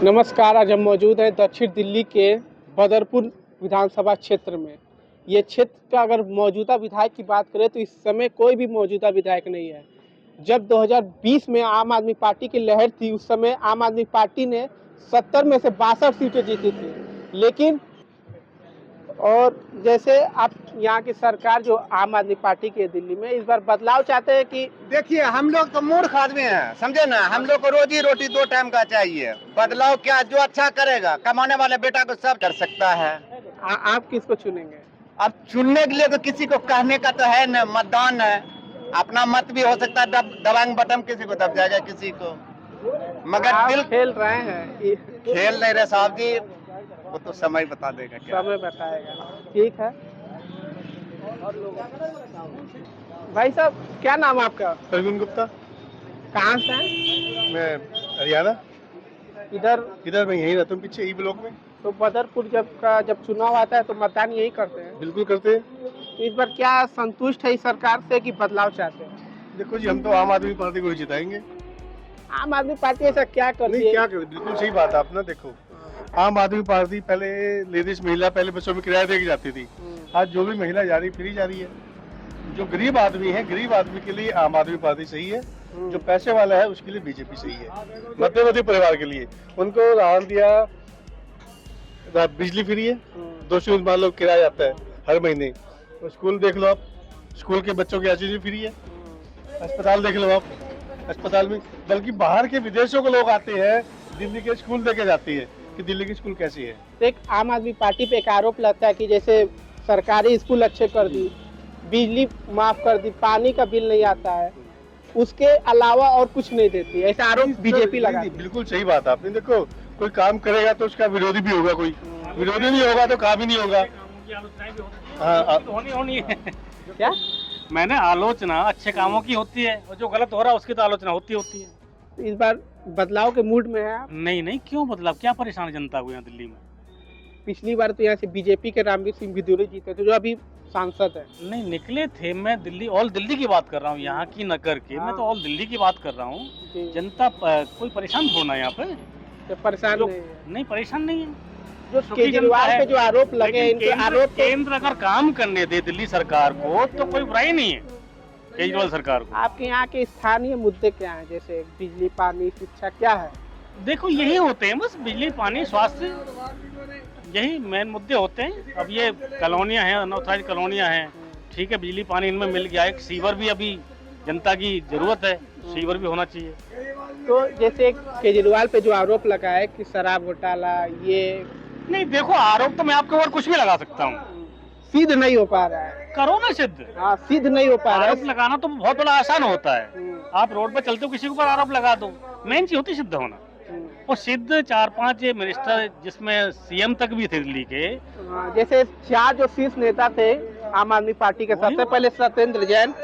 नमस्कार। आज हम मौजूद हैं दक्षिण दिल्ली के बदरपुर विधानसभा क्षेत्र में। ये क्षेत्र का अगर मौजूदा विधायक की बात करें तो इस समय कोई भी मौजूदा विधायक नहीं है। जब 2020 में आम आदमी पार्टी की लहर थी उस समय आम आदमी पार्टी ने 70 में से 62 सीटें जीती थी, लेकिन और जैसे आप यहाँ की सरकार जो आम आदमी पार्टी की है दिल्ली में, इस बार बदलाव चाहते हैं कि देखिए हम लोग तो मूर्ख आदमी हैं, समझे ना। हम लोग को रोजी रोटी 2 टाइम का चाहिए। बदलाव क्या, जो अच्छा करेगा, कमाने वाले बेटा को सब कर सकता है। आप किसको चुनेंगे? अब चुनने के लिए तो किसी को कहने का तो है ना, मतदान है। अपना मत भी हो सकता है दबांग बटन किसी को दब जाएगा, किसी को। मगर आप दिल खेल रहे हैं। खेल नहीं रहे साहब जी, वो तो समय बता देगा। क्या समय बताएगा। ठीक है भाई साहब, क्या नाम है आपका? प्रवीण गुप्ता। कहाँ से हैं? मैं हरियाणा। इधर मैं यहीं रहता हूँ, पीछे ई ब्लॉक में। तो बदरपुर जब चुनाव आता है तो मतदान यही करते हैं? बिल्कुल करते हैं। तो इस बार क्या संतुष्ट है इस सरकार से कि बदलाव चाहते हैं? देखो जी, हम तो आम आदमी पार्टी को ही जिताएंगे। आम आदमी पार्टी ऐसा क्या करती है? क्या करे, बिल्कुल सही बात है आप ना। देखो, आम आदमी पार्टी पहले लेडीज महिला पहले बसों में किराया दे के जाती थी। आज जो भी महिला जा रही फ्री जा रही है। जो गरीब आदमी है, गरीब आदमी के लिए आम आदमी पार्टी सही है। जो पैसे वाला है उसके लिए बीजेपी सही है। मध्यवर्ती परिवार के लिए उनको राहत दिया, बिजली फ्री है, 200 यूनिट मान लो किराया जाता है हर महीने। तो स्कूल देख लो आप, स्कूल के बच्चों की हर चीज फ्री है। अस्पताल देख लो आप, अस्पताल में बल्कि बाहर के विदेशों के लोग आते हैं, दिल्ली के स्कूल देखे जाती है कि दिल्ली की स्कूल कैसी है। एक आम आदमी पार्टी पे एक आरोप लगता है कि जैसे सरकारी स्कूल अच्छे कर दी, बिजली माफ कर दी, पानी का बिल नहीं आता है, उसके अलावा और कुछ नहीं देती, ऐसा आरोप बीजेपी लगाती है। बिल्कुल सही बात आपने। देखो, कोई काम करेगा तो उसका विरोधी भी होगा, कोई विरोधी नहीं होगा तो काम ही नहीं होगा। होनी है। क्या मैंने आलोचना अच्छे कामों की होती है और जो गलत हो रहा है उसकी तो आलोचना होती है। इस बार बदलाव के मूड में है आप? नहीं, क्यों बदलाव? क्या परेशान जनता को यहाँ दिल्ली में? पिछली बार तो यहाँ से बीजेपी के रामवीर सिंह भिदुरी जीते थे, जो अभी सांसद है। नहीं निकले थे। मैं दिल्ली, ऑल दिल्ली की बात कर रहा हूँ, यहाँ की न करके। मैं तो ऑल दिल्ली की बात कर रहा हूँ। जनता कोई परेशान थोड़ा है यहाँ पे। तो परेशान नहीं, परेशान नहीं है। जो केजरीवाल पे जो आरोप लगे, इनके आरोप केंद्र अगर काम करने दे दिल्ली सरकार को तो कोई बुराई नहीं है केजरीवाल सरकार को। आपके यहाँ के स्थानीय मुद्दे क्या हैं, जैसे बिजली, पानी, शिक्षा, क्या है? देखो, यही होते हैं बस, बिजली, पानी, स्वास्थ्य, यही मेन मुद्दे होते हैं। अब ये कॉलोनियाँ हैं, अनऑथराइज्ड कॉलोनियाँ हैं, ठीक है, बिजली पानी इनमें मिल गया। एक सीवर भी अभी जनता की जरूरत है, सीवर भी होना चाहिए। तो जैसे केजरीवाल पे जो आरोप लगा है कि शराब घोटाला, ये नहीं, देखो, आरोप तो मैं आपके ऊपर कुछ भी लगा सकता हूँ, सिद्ध नहीं हो पा रहा है। करो ना सिद्ध। हाँ, सिद्ध नहीं हो पा रहा आरोप है। लगाना तो बहुत बड़ा आसान होता है। आप रोड पर चलते हो, किसी के ऊपर आरोप लगा दो। मेन चीज होती है सिद्ध होना। और सिद्ध 4-5 मिनिस्टर, जिसमें सीएम तक भी थे दिल्ली के। जैसे 4 जो शीर्ष नेता थे आम आदमी पार्टी के, सबसे पहले सत्येंद्र जैन,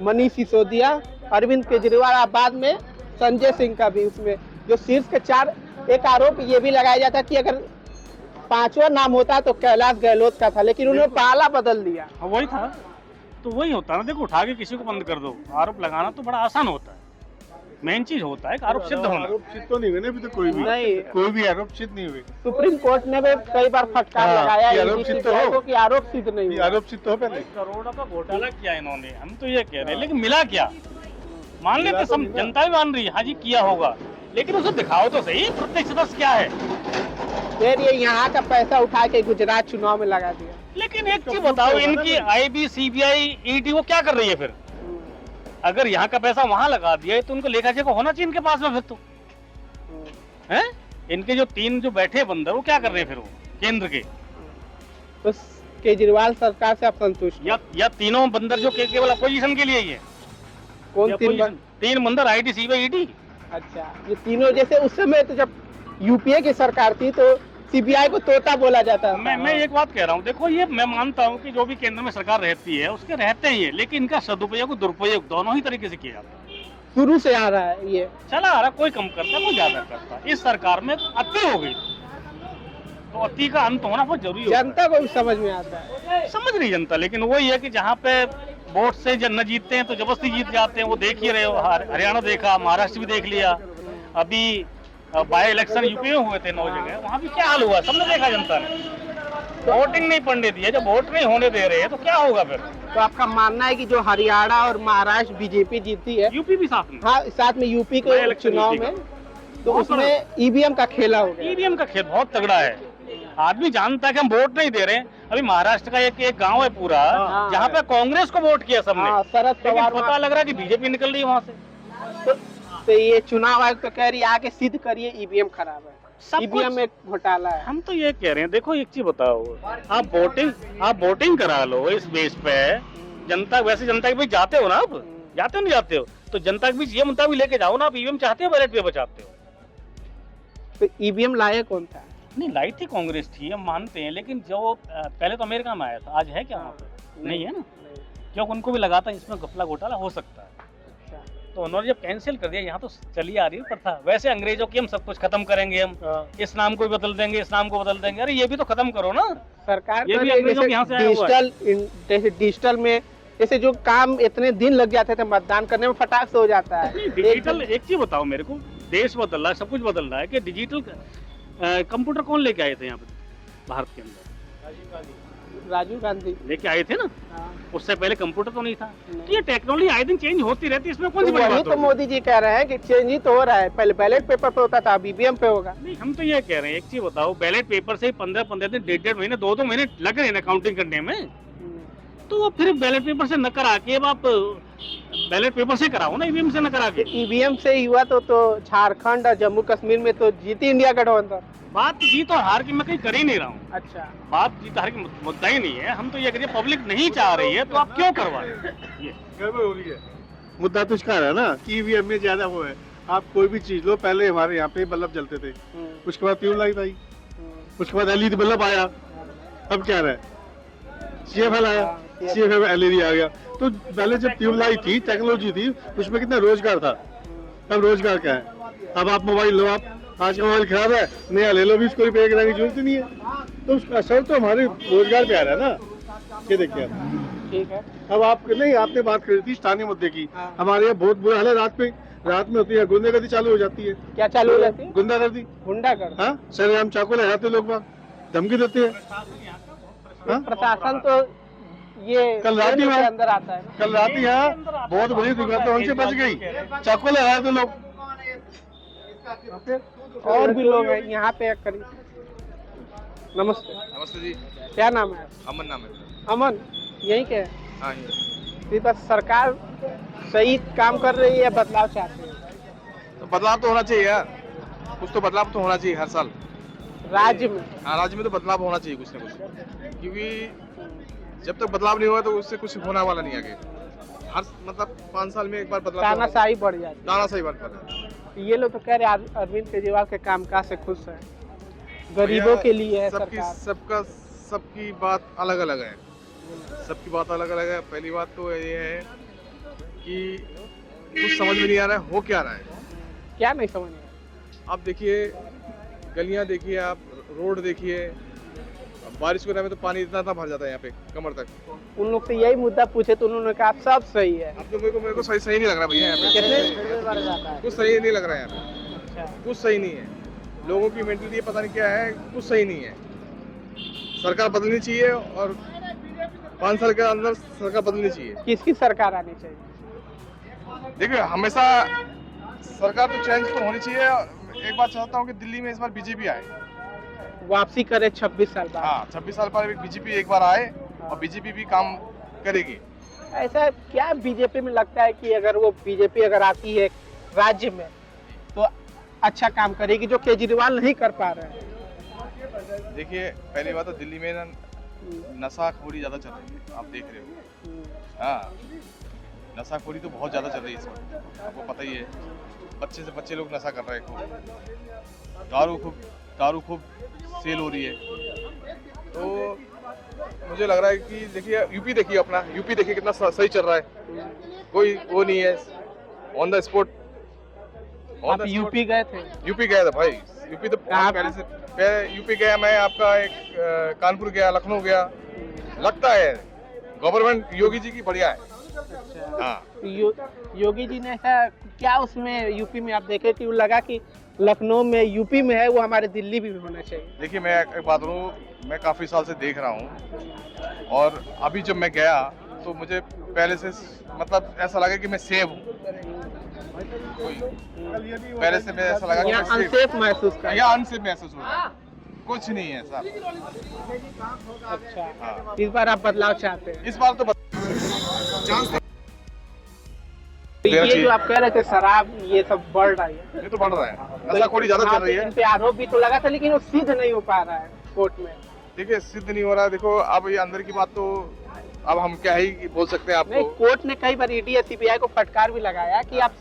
मनीष सिसोदिया, अरविंद केजरीवाल, बाद में संजय सिंह का भी। उसमें जो शीर्ष के 4, एक आरोप ये भी लगाया जाता कि अगर 5वां नाम होता तो कैलाश गहलोत का था, लेकिन उन्होंने पाला बदल दिया। वही था, तो वही होता ना। देखो, उठा के किसी को बंद कर दो, आरोप लगाना तो बड़ा आसान होता है। मेन चीज होता है आरोप सिद्ध होना। आरोप सिद्ध तो नहीं हुए ना अभी तो, कोई भी आरोप सिद्ध नहीं हुए। सुप्रीम कोर्ट ने भी कई बार फटकार लगाया है आरोप सिद्ध हो कि आरोप सिद्ध नहीं हुआ। आरोप सिद्ध हो पहले। करोड़ों का घोटाला किया इन्होंने, हम तो ये कह रहे हैं, लेकिन मिला क्या? मान लेते, सब जनता भी मान रही है, हाँ जी किया होगा, लेकिन उसे दिखाओ तो सही प्रत्यक्ष क्या है। फिर ये यहाँ का पैसा उठा के गुजरात चुनाव में लगा दिया। लेकिन एक चीज बताओ, इनकी IB, CBI, ED वो क्या कर रही है फिर? अगर यहाँ का पैसा वहां लगा दिया तो उनको लेखा जोखा होना चाहिए इनके पास में। फिर तो हैं इनके जो 3 जो बैठे बंदर, वो क्या कर रहे हैं फिर? वो केंद्र के तो केजरीवाल सरकार से आप संतुष्ट? या तीनों बंदर जो केवल अपोजिशन के लिए ही है? कौन 3 बंदर, ID, CBI, ED। अच्छा, ये तीनों, जैसे उस समय तो जब यूपीए की सरकार थी तो CBI को तोता बोला जाता है। मैं एक बात कह रहा हूँ, देखो, ये मैं मानता हूँ कि जो भी केंद्र में सरकार रहती है उसके रहते ही है, लेकिन इनका सदुपयोग दुरुपयोग दोनों ही तरीके से किया जाता है। शुरू से आ रहा है, ये चला आ रहा, कोई कम करता, कोई ज्यादा करता। इस सरकार में अति हो गई, तो अति का अंत होना बहुत जरूरी है। जनता को भी समझ में आता है। समझ रही जनता, लेकिन वही है कि जहाँ पे वोट से न जीतते हैं तो जबरदस्ती जीत जाते हैं। वो देख ही रहे हो, हरियाणा देखा, महाराष्ट्र भी देख लिया, अभी बाय इलेक्शन यूपी में हुए थे 9 जगह, वहाँ भी क्या हाल हुआ सबने देखा जनता ने। वोटिंग नहीं पड़ने दी है, जब वोट नहीं होने दे रहे हैं तो क्या होगा फिर। तो आपका मानना है कि जो हरियाणा और महाराष्ट्र बीजेपी जीती है, यूपी भी साथ में, हाँ साथ में यूपी नया के इलेक्शन चुनाव यूपी का। में, तो उसमें ईवीएम का खेला हो गया। ईवीएम का खेल बहुत तगड़ा है। आदमी जानता है कि हम वोट नहीं दे रहे हैं। अभी महाराष्ट्र का एक गांव है पूरा, हाँ। जहाँ पे कांग्रेस को वोट किया सबने, हाँ, शरद लेकिन पवार पता लग रहा है कि बीजेपी निकल रही है वहाँ से। तो ये चुनाव आयोग तो कह रही है आके सिद्ध करिए ईवीएम खराब है, सब ईवीएम कुछ- में घोटाला है। हम तो ये कह रहे हैं, देखो एक चीज बताओ, आप वोटिंग करा लो इस बेस पे। जनता, वैसे जनता के बीच जाते हो ना, आप जाते हो नहीं जाते हो, तो जनता के बीच ये मुद्दा भी लेके जाओ ना, आप ईवीएम चाहते हो बैलेट पेपर चाहते हो। तो ईवीएम लाया कौन था? नहीं, लाई थी कांग्रेस थी, हम मानते हैं, लेकिन जो पहले तो अमेरिका में आया था, आज है क्या वहाँ पे? नहीं है ना, क्योंकि उनको भी लगा था इसमें घपला घोटाला हो सकता है, अच्छा। तो उन्होंने जब कैंसिल कर दिया, यहाँ तो चली आ रही है प्रथा। वैसे अंग्रेजों की हम सब कुछ खत्म करेंगे, हम इस नाम को भी बदल देंगे, इस नाम को बदल देंगे, अरे ये भी तो खत्म करो ना। सरकार ये कर भी रही है, अंग्रेजों के यहाँ से आया हुआ है। जैसे डिजिटल में, जैसे जो काम इतने दिन लग जाते थे मतदान करने में, फटाक से हो जाता है। डिजिटल, एक चीज बताओ मेरे को, देश बदल रहा है, सब कुछ बदल रहा है, कि डिजिटल कंप्यूटर कौन लेके आए थे यहाँ पे भारत के अंदर? राजीव गांधी लेके आए थे ना, हाँ। उससे पहले कंप्यूटर तो नहीं था। नहीं। तो ये टेक्नोलॉजी आए दिन चेंज होती रहती है, इसमें कौन सी तो बड़ी वही बात तो होगी? मोदी जी कह रहे हैं कि चेंज ही तो हो रहा है, पहले बैलेट पेपर पे होता था, अब ईवीएम पे होगा। नहीं, हम तो ये कह रहे हैं, एक चीज बताओ, बैलेट पेपर से ही 15-15 दिन, 1.5 महीने, 2-2 महीने लग रहे हैं ना काउंटिंग करने में, तो अब फिर बैलेट पेपर से न करा के, अब आप बैलेट पेपर से कराओ ना, ईवीएम से न करा के। ईवीएम से ही हुआ तो झारखंड और जम्मू कश्मीर में तो जीती इंडिया गठबंधन। बात जीत और हार की मैं कहीं कर ही नहीं रहा हूँ, अच्छा, बात जीत हार की मुद्दा ही नहीं है। हम तो ये करिए, पब्लिक नहीं चाह रही है तो आप क्यों करवा रहे हैं? ये गड़बड़ हो रही है। मुद्दा तो इसका है ना कि ईवीएम में ज्यादा वो है। आप कोई भी चीज लो, पहले हमारे यहाँ पे बल्ब जलते थे, उसके बाद ट्यूबलाइट आई, उसके बाद एलईडी बल्ब आया, अब क्या रहा है, सीएफएल आया, सीएफएल में एलईडी आ गया। तो पहले जब ट्यूबलाइट थी, टेक्नोलॉजी थी, उसमें कितना रोजगार था, अब रोजगार क्या है? अब आप मोबाइल लो, आप आज का मोबाइल खराब है, नया ले लो, भी उसको रिपेयर कराने की जरूरत ही नहीं है। तो उसका असर तो हमारे रोजगार पे आ रहा है ना। ये देखिए आप, ठीक है। अब आप नहीं, आपने बात करी थी स्थानीय मुद्दे की। हमारे यहाँ बहुत बुरा हाल है, रात में होती है, गुंडागर्दी चालू हो जाती है। क्या चालू हो जाती है? गुंडागर्दी, गुंडागर्दी। हाँ, सरेआम चाकू लगाते लोग, बाग धमकी देते हैं। हाँ? प्रशासन तो ये कल रात ही के में- अंदर आता है। कल रात ही यहाँ बहुत बड़ी दुर्घटना उनसे बच गई, चाकू लगाए थे लोग। और भी लोग हैं यहाँ पे करीब। नमस्ते। नमस्ते जी। क्या नाम है? अमन नाम है। अमन, यही के हैं? हाँ जी। इस बार सरकार सही काम कर रही है, बदलाव चाहते हैं? तो बदलाव तो होना चाहिए यार, कुछ तो बदलाव तो होना चाहिए हर साल। राज्य में हाँ, राज्य में तो बदलाव होना चाहिए कुछ ना कुछ, क्योंकि जब तक बदलाव नहीं होगा तो उससे कुछ होने वाला नहीं आगे। हर मतलब 5 साल में एक बार बदलाव तो होगा। तानाशाही बढ़ जाती ताना सही बात कर रहे हैं। है। ये लोग तो कह रहे हैं अरविंद केजरीवाल के कामकाज से खुश है, गरीबों के लिए है सबकी सरकार। सबकी बात अलग अलग है, सबकी बात अलग अलग है। पहली बात तो ये है कि कुछ समझ में नहीं आ रहा है हो क्या रहा है। क्या नहीं समझ में आया? आप देखिए, गलियां देखिए, आप रोड देखिए, अब बारिश के टाइम में तो पानी इतना भर जाता है यहाँ पे कमर तक। उन लोग से यही मुद्दा पूछे तो उन्होंने कहा सब सही है। अब तो मेरे को सही नहीं लग रहा भैया, यहाँ पे कितने कुछ सही नहीं लग रहा है यहाँ पे, अच्छा, कुछ सही नहीं है। लोगों की मेंटलिटी पता नहीं क्या है, कुछ सही नहीं है। सरकार बदलनी चाहिए और 5 साल के अंदर सरकार बदलनी चाहिए। किसकी सरकार आनी चाहिए? देखिए, हमेशा सरकार तो चेंज तो होनी चाहिए। एक बात चाहता हूँ कि दिल्ली में इस बार बीजेपी आए। वापसी करे 26 साल बाद। हाँ, 26 साल पर बीजेपी एक बार आए और बीजेपी भी काम करेगी। ऐसा क्या बीजेपी में लगता है कि अगर वो बीजेपी अगर आती है राज्य में तो अच्छा काम करेगी, जो केजरीवाल नहीं कर पा रहे हैं? देखिए, पहली बात तो दिल्ली में ना नशाखोरी ज्यादा चल रही है, आप देख रहे हो। हाँ, नशाखोरी तो बहुत ज्यादा चल रही है इस वक्त, आपको पता ही है। बच्चे से बच्चे लोग नशा कर रहे हैं, खूब दारू खूब सेल हो रही है। तो मुझे लग रहा है कि देखिए, यूपी देखिए, अपना यूपी देखिए कितना सही चल रहा है, कोई वो नहीं है। ऑन द स्पॉट आप यूपी गए थे? यूपी गया था भाई, यूपी तो कहाँ पहले से यूपी गया मैं। आपका एक कानपुर गया, लखनऊ गया। लगता है गवर्नमेंट योगी जी की बढ़िया है। अच्छा। हाँ, योगी जी ने ऐसा क्या उसमें यूपी में आप देखे कि वो लगा कि लखनऊ में, यूपी में है, वो हमारे दिल्ली भी में होना चाहिए। देखिए मैं एक बात बोलूं, मैं काफ़ी साल से देख रहा हूं और अभी जब मैं गया तो मुझे पहले से मतलब ऐसा लगा कि मैं सेफ हूं। पहले से मैं ऐसा लगा कि यहाँ मैं सेफ अनसेफ महसूस कर। या अनसेफ महसूस हो रहा है। कुछ नहीं है सर। अच्छा, हाँ। इस बार आप बदलाव चाहते हैं? इस बार तो ये जो आप कह रहे थे शराब ये सब बढ़ रहा है, ये तो बढ़ रहा है, नशाखोरी ज्यादा चल रही है। इन पे आरोप भी तो लगा था, लेकिन वो सिद्ध नहीं हो पा रहा है कोर्ट में। देखिए सिद्ध नहीं हो रहा है। देखो अब ये अंदर की बात तो अब हम क्या ही बोल सकते हैं नहीं, आपको। कोर्ट ने कई बार ईडी या सीबीआई को फटकार भी लगाया कि आप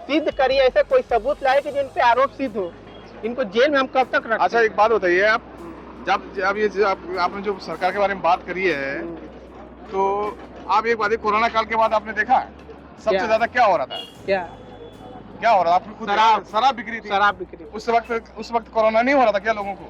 सिद्ध करिए, ऐसा कोई सबूत लाए कि जिन पे आरोप सिद्ध हो। इनको जेल में हम कब तक रखें? अच्छा एक बात बताइए, आप जब ये आपने जो सरकार के बारे में बात करी है, तो आप एक बात, कोरोना काल के बाद आपने देखा सबसे ज्यादा क्या हो रहा था? क्या हो रहा था? आपने खुद शराब बिक्री थी। शराब बिक्री। उस वक्त कोरोना नहीं हो रहा था क्या लोगों को?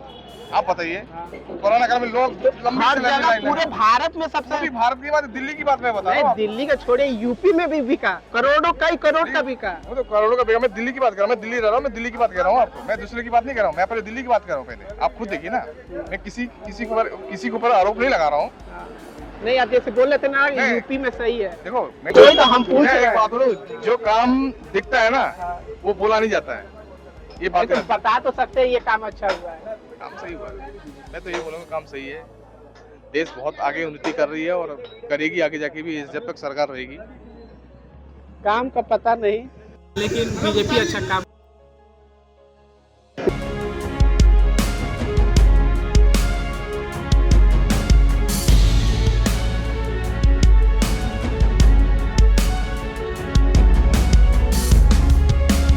आप बताइए। कोरोना काल में लोग लंबी हर से लंबी जगह लाइन पूरे लगा। भारत में सबसे पूरी भारत की बात, दिल्ली की बात मैं बता रहा हूँ। दिल्ली का छोड़े, यूपी में भी बिका, करोड़ों, कई करोड़ का बिका। वो तो करोड़ों का बिका। मैं दिल्ली की बात कर रहा हूँ, मैं दिल्ली रह रहा हूँ, मैं दिल्ली की बात कर रहा हूँ आपको। मैं दूसरे की बात नहीं कर रहा हूँ, मैं पहले दिल्ली की बात कर रहा हूँ। पहले आप खुद देखिए ना, मैं किसी के ऊपर आरोप नहीं लगा रहा हूँ। नहीं, आप जैसे बोल रहे थे ना यूपी में सही है। देखो मैं वही तो हम पूछ रहे एक हैं। बात बोलूं, जो काम दिखता है ना वो बोला नहीं जाता है। ये बात लेकिन बता तो सकते हैं ये काम अच्छा हुआ है। काम सही हुआ है। मैं तो ये बोलूँगा काम सही है। देश बहुत आगे उन्नति कर रही है और करेगी आगे जाके भी, जब तक सरकार रहेगी। काम का पता नहीं, लेकिन बीजेपी अच्छा काम